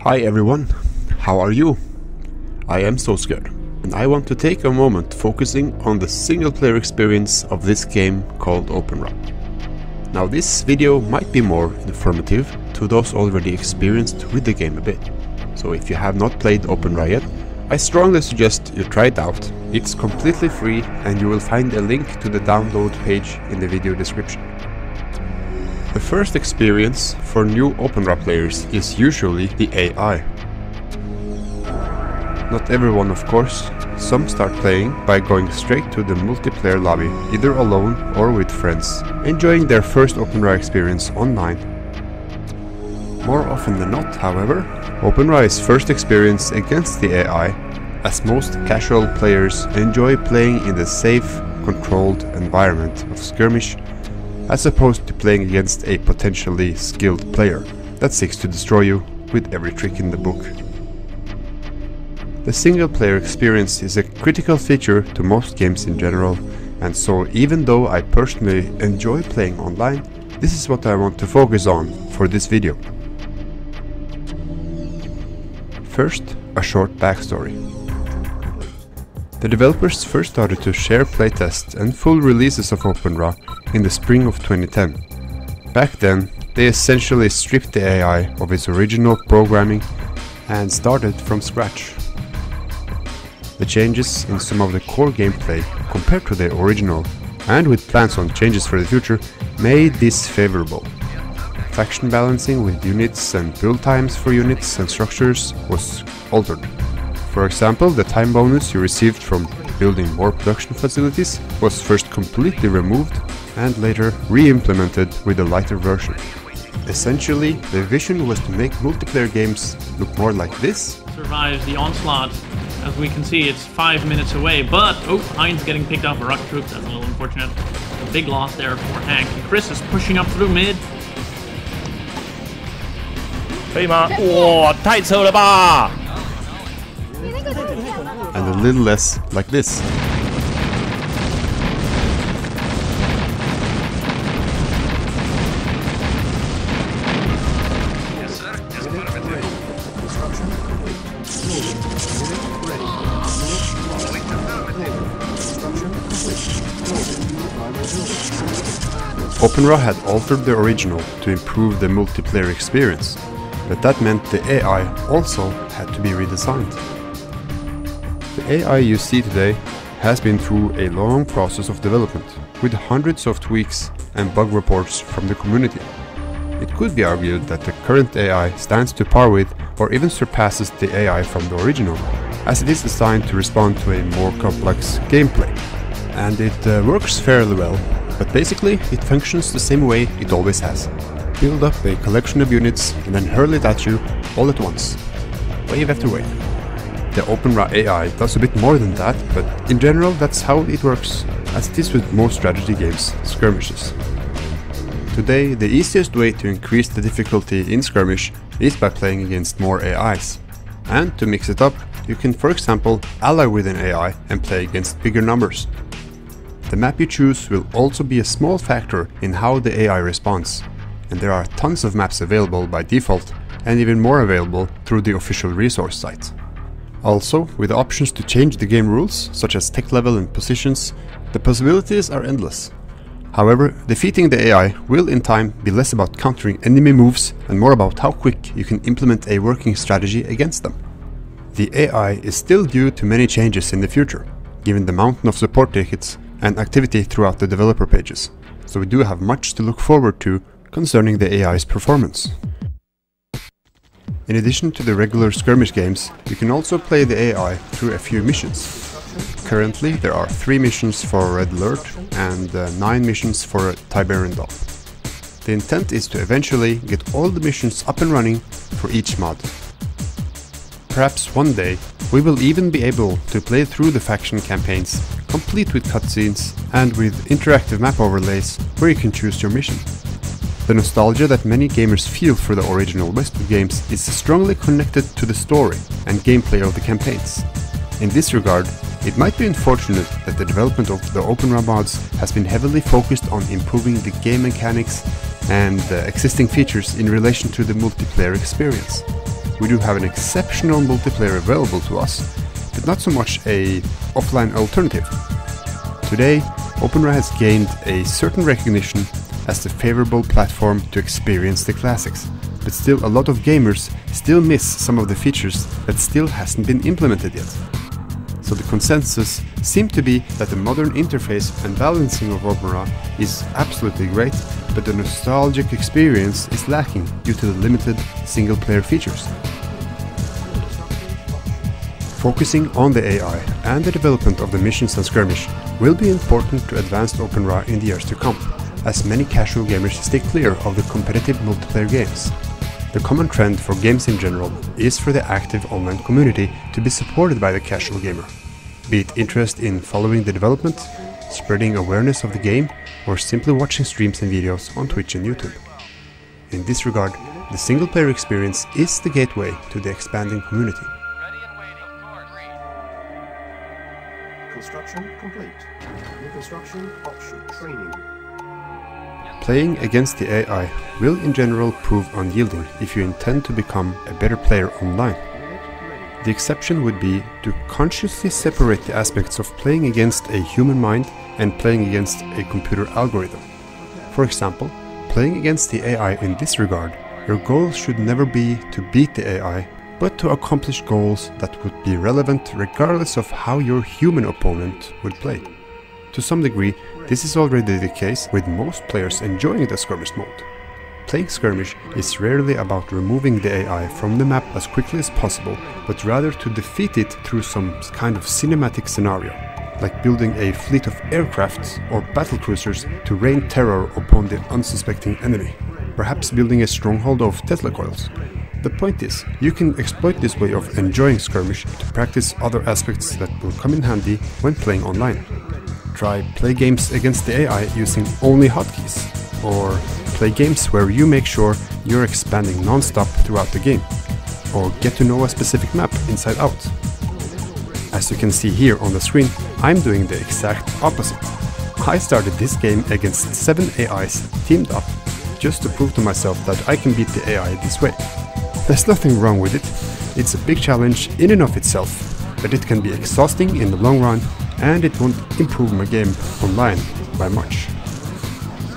Hi everyone, how are you? I am so scared, and I want to take a moment focusing on the single player experience of this game called OpenRA. Now this video might be more informative to those already experienced with the game a bit, so if you have not played OpenRA yet, I strongly suggest you try it out. It's completely free and you will find a link to the download page in the video description. The first experience for new OpenRA players is usually the AI. Not everyone of course, some start playing by going straight to the multiplayer lobby, either alone or with friends, enjoying their first OpenRA experience online. More often than not, however, OpenRA is first experience against the AI, as most casual players enjoy playing in the safe, controlled environment of skirmish, as opposed to playing against a potentially skilled player that seeks to destroy you with every trick in the book. The single player experience is a critical feature to most games in general, and so even though I personally enjoy playing online, this is what I want to focus on for this video. First, a short backstory. The developers first started to share playtests and full releases of OpenRA in the spring of 2010. Back then, they essentially stripped the AI of its original programming and started from scratch. The changes in some of the core gameplay compared to the original, and with plans on changes for the future, made this favorable. Faction balancing with units and build times for units and structures was altered. For example, the time bonus you received from building more production facilities was first completely removed and later re-implemented with a lighter version. Essentially, the vision was to make multiplayer games look more like this. Survives the onslaught. As we can see, it's 5 minutes away, but Heinz getting picked up by rocket troops. That's a little unfortunate. A big loss there for Hank. And Chris is pushing up through mid. 可以吗？哇，太扯了吧！ And a little less like this. OpenRA had altered the original to improve the multiplayer experience, but that meant the AI also had to be redesigned. The AI you see today has been through a long process of development, with hundreds of tweaks and bug reports from the community. It could be argued that the current AI stands to par with or even surpasses the AI from the original, as it is designed to respond to a more complex gameplay. And it works fairly well, but basically it functions the same way it always has. Build up a collection of units and then hurl it at you all at once, wave after wave. The OpenRA AI does a bit more than that, but in general that's how it works, as it is with most strategy games, skirmishes. Today, the easiest way to increase the difficulty in skirmish is by playing against more AIs. And to mix it up, you can for example ally with an AI and play against bigger numbers. The map you choose will also be a small factor in how the AI responds, and there are tons of maps available by default and even more available through the official resource site. Also, with options to change the game rules, such as tech level and positions, the possibilities are endless. However, defeating the AI will in time be less about countering enemy moves and more about how quick you can implement a working strategy against them. The AI is still due to many changes in the future, given the mountain of support tickets and activity throughout the developer pages, so we do have much to look forward to concerning the AI's performance. In addition to the regular skirmish games, you can also play the AI through a few missions. Currently there are 3 missions for Red Alert and 9 missions for Tiberian Dawn. The intent is to eventually get all the missions up and running for each mod. Perhaps one day we will even be able to play through the faction campaigns, complete with cutscenes and with interactive map overlays where you can choose your mission. The nostalgia that many gamers feel for the original Westwood games is strongly connected to the story and gameplay of the campaigns. In this regard, it might be unfortunate that the development of the OpenRA mods has been heavily focused on improving the game mechanics and existing features in relation to the multiplayer experience. we do have an exceptional multiplayer available to us, but not so much a offline alternative. Today, OpenRA has gained a certain recognition as the favorable platform to experience the classics, but still a lot of gamers still miss some of the features that still hasn't been implemented yet. So the consensus seemed to be that the modern interface and balancing of OpenRA is absolutely great, but the nostalgic experience is lacking due to the limited single-player features. Focusing on the AI and the development of the missions and skirmish will be important to advanced OpenRA in the years to come, as many casual gamers stay clear of the competitive multiplayer games. The common trend for games in general is for the active online community to be supported by the casual gamer, be it interest in following the development, spreading awareness of the game, or simply watching streams and videos on Twitch and YouTube. In this regard, the single-player experience is the gateway to the expanding community. Construction complete. New construction option training. Playing against the AI will in general prove unyielding if you intend to become a better player online. The exception would be to consciously separate the aspects of playing against a human mind and playing against a computer algorithm. For example, playing against the AI in this regard, your goal should never be to beat the AI, but to accomplish goals that would be relevant regardless of how your human opponent would play. To some degree, this is already the case with most players enjoying the skirmish mode. Playing skirmish is rarely about removing the AI from the map as quickly as possible, but rather to defeat it through some kind of cinematic scenario, like building a fleet of aircrafts or battlecruisers to rain terror upon the unsuspecting enemy, perhaps building a stronghold of Tesla coils. The point is, you can exploit this way of enjoying skirmish to practice other aspects that will come in handy when playing online. Try play games against the AI using only hotkeys, or play games where you make sure you're expanding non-stop throughout the game, or get to know a specific map inside out. As you can see here on the screen, I'm doing the exact opposite. I started this game against 7 AIs teamed up just to prove to myself that I can beat the AI this way. There's nothing wrong with it, it's a big challenge in and of itself, but it can be exhausting in the long run, and it won't improve my game online by much.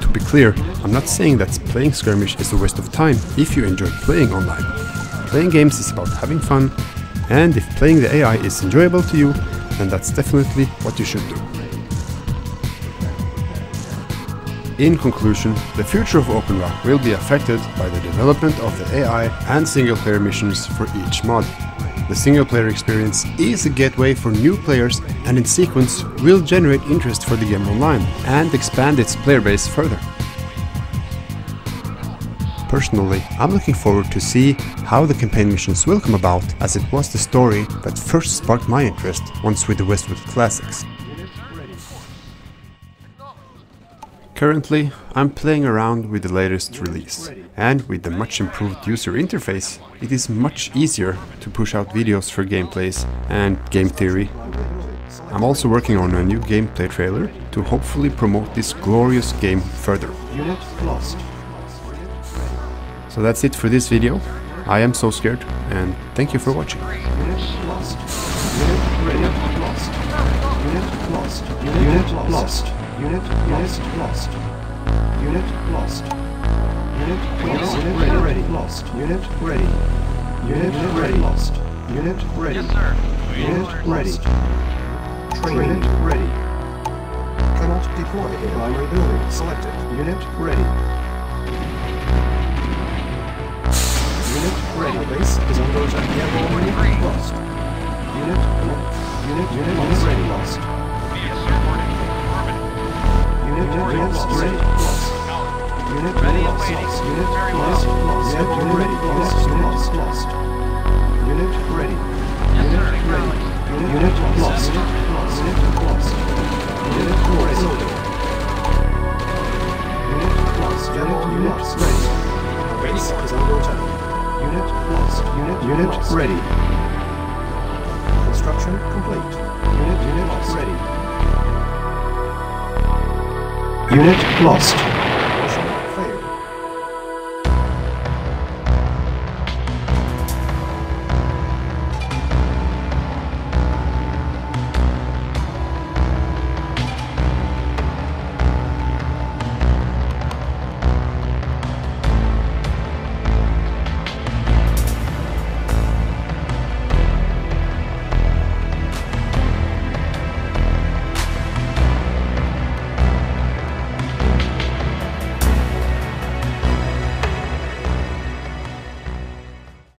To be clear, I'm not saying that playing skirmish is a waste of time if you enjoy playing online. Playing games is about having fun, and if playing the AI is enjoyable to you, then that's definitely what you should do. In conclusion, the future of OpenRA will be affected by the development of the AI and single-player missions for each mod. The single-player experience is a gateway for new players and in sequence will generate interest for the game online and expand its player base further. Personally, I'm looking forward to see how the campaign missions will come about, as it was the story that first sparked my interest once with the Westwood Classics. Currently, I'm playing around with the latest release, and with the much improved user interface, it is much easier to push out videos for gameplays and game theory. I'm also working on a new gameplay trailer to hopefully promote this glorious game further. Unit lost. So that's it for this video. I am so scared, and thank you for watching. Unit lost. Unit ready. Lost. Unit lost. Unit lost. Unit lost. Lost. Unit lost. Unit lost. Unit ready. Lost. Unit ready. Unit ready. Lost. Unit ready. Yes, sir. Unit ready. Training ready. Cannot deploy in primary building. Selected. Unit ready. Unit ready. Base is under attack. Unit lost. Unit ready. Lost. Unit lost. Ready. Lost. Unit ready. Lost. Unit lost. Lost. Unit ready. Lost. Lost. Unit ready. Unit ready. Unit lost. Lost. Unit lost. Unit ready. Unit lost. Unit lost. Ready. Base is under attack. Unit lost. Unit ready. Construction complete. Unit ready. Unit lost.